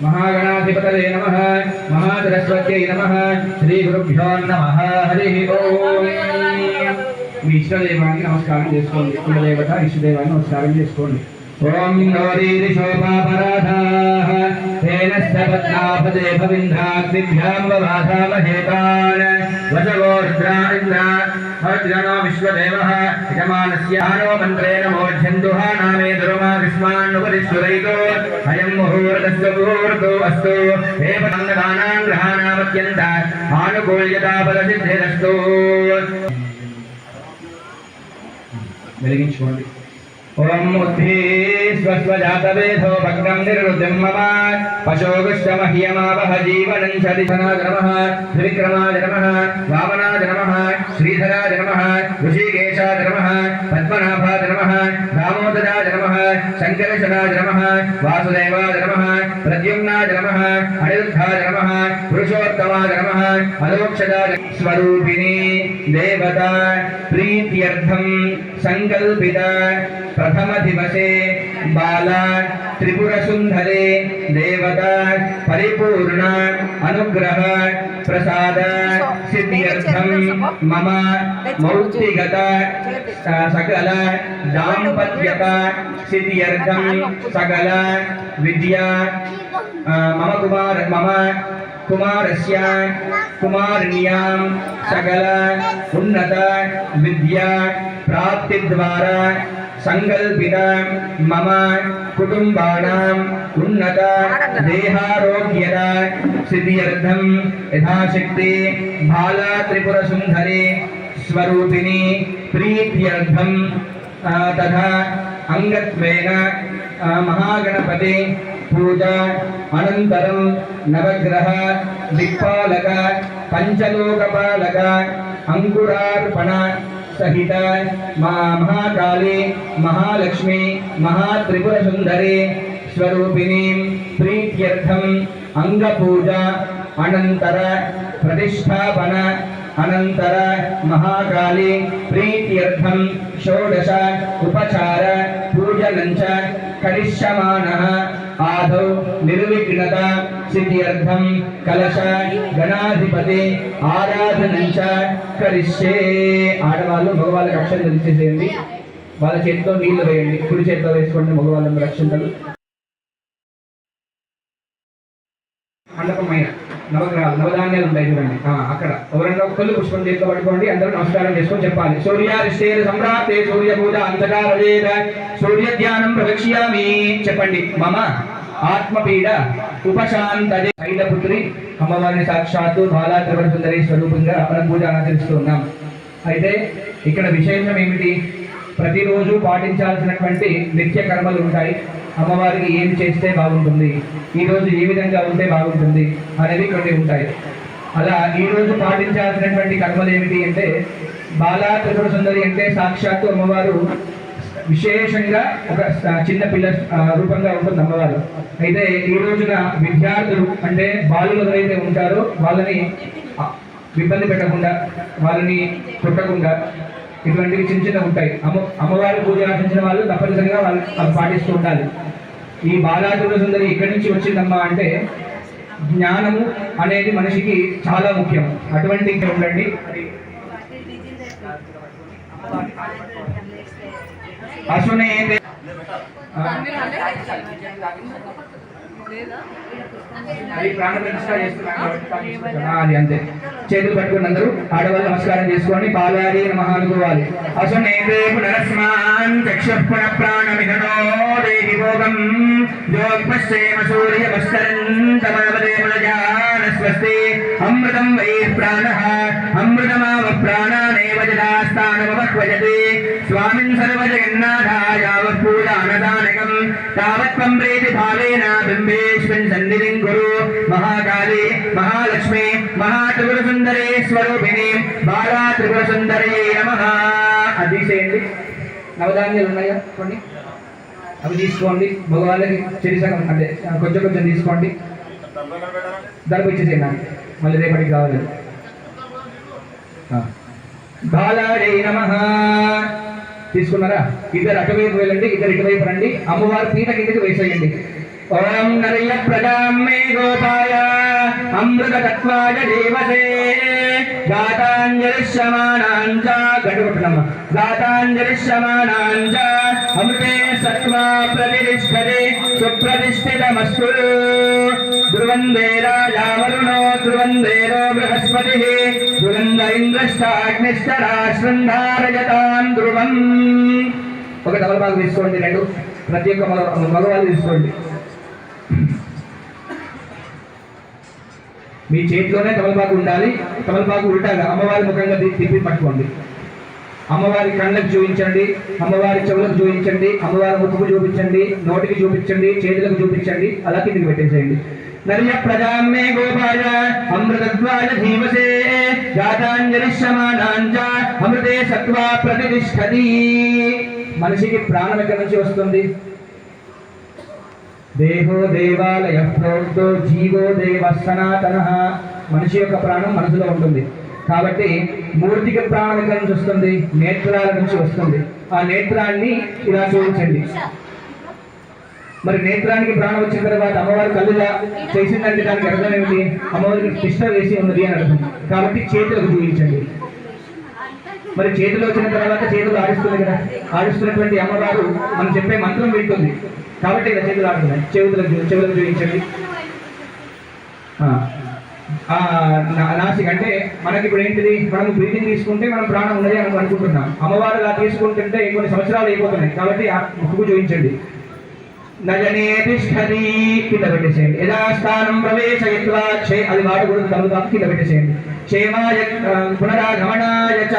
महागणाधिपतये नमः महासरस्वत्यै नमः श्रीगुरुभ्यो नमः हरिः ओम् మీ ఇష్టదేవానికి నమస్కారం చేసుకోండి కులదేవత ఇష్టదేవానికి నమస్కారం చేసుకోండి ఓం గౌరీరిషోపాపరాధాః తేనస్య పద్మాపదే భవింద్రాగ్నిభ్యాం వవాధామహేతాన్ వశవో రుద్రాఇంద్రా భద్రనో విశ్వదేవః యజమానస్య ఆనో మంత్రేణ మోఢ్యందుః నామే దుర్మా విస్మాన్నుపరిష్టురైతో అయం ముహూర్తస్య ముహూర్తో అస్తు దేవతానాం గ్రహాణామత్యంత ఆనుకూల్యతా బలసిద్ధిరస్తు వెలిగించుకోండి ఓం ముద్ధి స్వస్వజాతవేధో భగ్నం నిర్వృద్ధిం మమ పశోగుష్టమహ్యమావహ జీవనం చదిధనాయ నమః త్రివిక్రమాయ నమః వామనాయ నమః శ్రీధరాయ నమః ఋషికేశాయ నమః పద్మనాభాయ నమః దామోదరాయ నమః శంకరశనాయ నమః వాసుదేవాయ నమః ప్రద్యుమ్నాయ నమః అనిరుద్ధాయ నమః పురుషోత్తమాయ నమః అలోక్షదాయ స్వరూపిణి దేవత ప్రీత్యర్థం సంకల్పిత प्रथम दिवसे बाला त्रिपुर सुंदरे देवता परिपूर्ण अनुग्रह प्रसाद सिद्ध्यर्थम मम मौक्तिगत सकल दाम्पत्यता सिद्ध्यर्थम सकल विद्या मम कुमारस्य कुमारिण्यां सकल उन्नत विद्या प्राप्ति द्वारा संकल्पित मम कुटुंबानां उन्नत देहारोग्यता सिद्ध्यर्थं यथाशक्ति बाला त्रिपुर सुंदरी स्वरूपिणी प्रीत्यर्थं तथा अंगत्वेन महागणपति पूजा अनंतरं नवग्रह दिक्पालक पंचलोकपालक अंकुरार्पण सहित महाकाली महालक्ष्मी महात्रिपुर सुंदरी स्वरूपिणी प्रीत्यर्थम अंगपूजा अनंतर प्रतिष्ठापन अनंतर महाकाली प्रीत्यर्थम षोडश उपचार पूजनञ्च करिष्यमानः आदौ निर्विघ्नता सिद्ध्यर्थं कलश गणाधिपति आराधनञ्च करिष्ये ఆడవాళ్ళు మగవాళ్ళకి అక్షంతలు ఇచ్చేసేయండి వాళ్ళ చేతితో నీళ్లు వేయండి కుడి చేతితో వేసుకోండి మగవాళ్ళందరూ అక్షంతలు మండపమైన నవగ్రహాలు నవధాన్యాలు ఉంటాయి చూడండి అక్కడ ఎవరైనా ఒక్కళ్ళు పుష్పం చేతితో పట్టుకోండి అందరూ నమస్కారం చేసుకొని చెప్పాలి సూర్యారిష్టేన సంప్రాప్తే సూర్య పూజ అంతకారజేత సూర్య ధ్యానం ప్రదక్ష్యామి చెప్పండి మమ ఆత్మపీడ ఉపశాంతజే శైలపుత్రి అమ్మవారిని సాక్షాత్తు బాలా త్రిపుర సుందరి స్వరూపంగా మనం పూజ ఆచరిస్తున్నాం. అయితే ఇక్కడ విశేషం ఏమిటి? ప్రతిరోజు పాటించాల్సినటువంటి నిత్య కర్మలు ఉంటాయి. అమ్మవారికి ఏం చేస్తే బాగుంటుంది, ఈరోజు ఏ విధంగా ఉంటే బాగుంటుంది అనేవి కొన్ని ఉంటాయి. అలా ఈరోజు పాటించాల్సినటువంటి కర్మలు ఏమిటి అంటే, బాలా త్రిపుర సుందరి అంటే సాక్షాత్తు అమ్మవారు విశేషంగా ఒక చిన్న పిల్ల రూపంగా ఉంటుంది అమ్మవారు. అయితే ఈ రోజున విద్యార్థులు అంటే బాలులు ఎవరైతే ఉంటారో వాళ్ళని ఇబ్బంది పెట్టకుండా, వాళ్ళని కొట్టకుండా ఇటువంటివి చిన్న చిన్న ఉంటాయి. అమ్మవారి పూజ ఆచరించిన వాళ్ళు తప్పనిసరిగా వాళ్ళు పాటిస్తూ ఉండాలి. ఈ బాలా త్రిపుర సుందరి ఎక్కడి నుంచి వచ్చిందమ్మా అంటే, జ్ఞానము అనేది మనిషికి చాలా ముఖ్యం. అటువంటి ఉండండి. అసునే అది అంతే. చేతులు పట్టుకుని అందరూ ఆడవాళ్ళు నమస్కారం చేసుకోండి. బాలారి నమః అనుకోవాలి. అసునేతే పునరస్మాన్ చక్షుః పునః ప్రాణమిహనో దేహి భోగం యోగ్మశ్చేమ సూర్య భస్కరంతమవదేవజాన స్వస్తి అమృతం వై ప్రాణః అమృతమావ ప్రాణానేవ జదాస్థానమవహ్వజతి స్వామిన్ సర్వజగన్నాథాయ పూజానదానకం తావత్వం ప్రీతి భావేన బింబేష్మిన్ సన్నిధిం కురు మహాకాళీ మహాలక్ష్మి మహాత్రిపుర సుందరీ స్వరూపిణి బాలా త్రిపుర సుందరీ నమః. అది తీసేయండి. నవధాన్యాలు ఉన్నాయా కొన్ని, అవి తీసుకోండి. మగవాళ్ళకి చెరిసగం అంటే కొంచెం కొంచెం తీసుకోండి. దళపు ఇచ్చేసేయండి, మళ్ళీ రేపటికి కావాలి. బాలాయై నమః. తీసుకున్నారా? ఇద్దరు అటువైపు వెళ్ళండి, ఇద్దరు ఇటువైపు రండి. అమ్మవారి పీట కిందకి వేసేయండి. ఓం నరయ ప్రజాం మే గోపాయ అమృత తత్వాయ దేవతే గాతాంజలిష్యమానాంచ గడుగుటనమ్మ గాతాంజలిష్యమానాంచ అమృతే సత్వా ప్రతిష్ఠతే సుప్రతిష్ఠితమస్తు ధ్రువందే రాజా వరుణో ధ్రువందేరో బృహస్పతిః ధ్రువంద ఇంద్రశ్చాగ్నిశ్చ రాశ్రంధారయతాం ధ్రువం. ఒక తమలపాకు తీసుకోండి, రెండు ప్రతి ఒక్క మగవాళ్ళు తీసుకోండి. మీ చేతిలోనే తమలపాకు ఉండాలి. తమలపాకు ఉల్టాగా అమ్మవారి ముఖంగా తిప్పి పట్టుకోండి. అమ్మవారి కళ్ళకు చూపించండి, అమ్మవారి చెవులకు చూపించండి, అమ్మవారి ముక్కుకు చూపించండి, నోటికి చూపించండి, చేతులకు చూపించండి. అలా కిందికి పెట్టేసేయండి. నర్య ప్రజామే గోపాయ అమృతద్వాయ ధీమసే గాతాంజలిష్యమానాంచ అమృతే సత్వా ప్రతిష్ఠతి. మనిషికి ప్రాణం ఎక్కడి నుంచి వస్తుంది? దేహో దేవాలయ ప్రోక్తో జీవో దేవ సనాతన. మనిషి యొక్క ప్రాణం మనసులో ఉంటుంది. కాబట్టి మూర్తికి ప్రాణం ఎక్కడి నుంచి వస్తుంది? నేత్రాల నుంచి వస్తుంది. ఆ నేత్రాన్ని ఇలా చూపించండి. మరి నేత్రానికి ప్రాణం వచ్చిన తర్వాత అమ్మవారి కళ్ళుగా చేసిందంటే దానికి అర్థం ఏమిటి? అమ్మవారికి తిష్ట వేసి ఉన్నది అని అర్థం. కాబట్టి చేతులకు చూపించండి. మరి చేతులు వచ్చిన తర్వాత చేతులు ఆడిస్తుంది కదా, ఆడిస్తున్నటువంటి అమ్మవారు మనం చెప్పే మంత్రం వింటుంది. కాబట్టి ఇలా చేతులు ఆడుతున్నాయి. చెవులకు చూపించండి. నాసిక అంటే మనకి ఇప్పుడు ఏంటిది? మనం బ్రీతింగ్ తీసుకుంటే మనం ప్రాణం ఉన్నది అని అనుకుంటున్నాం. అమ్మవారు అలా తీసుకుంటుంటే కొన్ని సంవత్సరాలు అయిపోతున్నాయి. కాబట్టి ఆ ముక్కుకు చూపించండి. నజనే తిష్టతి కింద పెట్టేసేయండి. యథాస్థానం ప్రవేశయిత్వా అది వాడకూడదు, తమలపాకు కింద పెట్టేసేయండి. క్షేమాయ పునరాగమనాయ చ.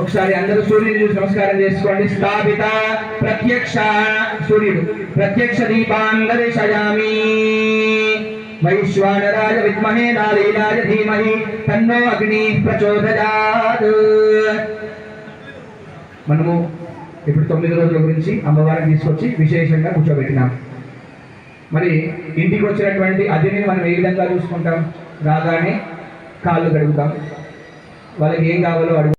ఒకసారి అందరూ సూర్యుని చూసి నమస్కారం చేసుకోండి. స్థాపిత ప్రత్యక్ష సూర్యుడు ప్రత్యక్ష దీపాన్ దర్శయామి. వైశ్వానరాయ విద్మహే నాలీనాయ ధీమహి తన్నో అగ్ని ప్రచోదయాత్. మనము ఇప్పుడు 9 రోజుల గురించి అమ్మవారిని తీసుకొచ్చి విశేషంగా కూర్చోబెట్టినాం. మరి ఇంటికి వచ్చినటువంటి అతిథిని మనం ఏ విధంగా చూసుకుంటాం? రాగానే కాళ్ళు కడుగుతాం, వాళ్ళకి ఏం కావాలో అడుగు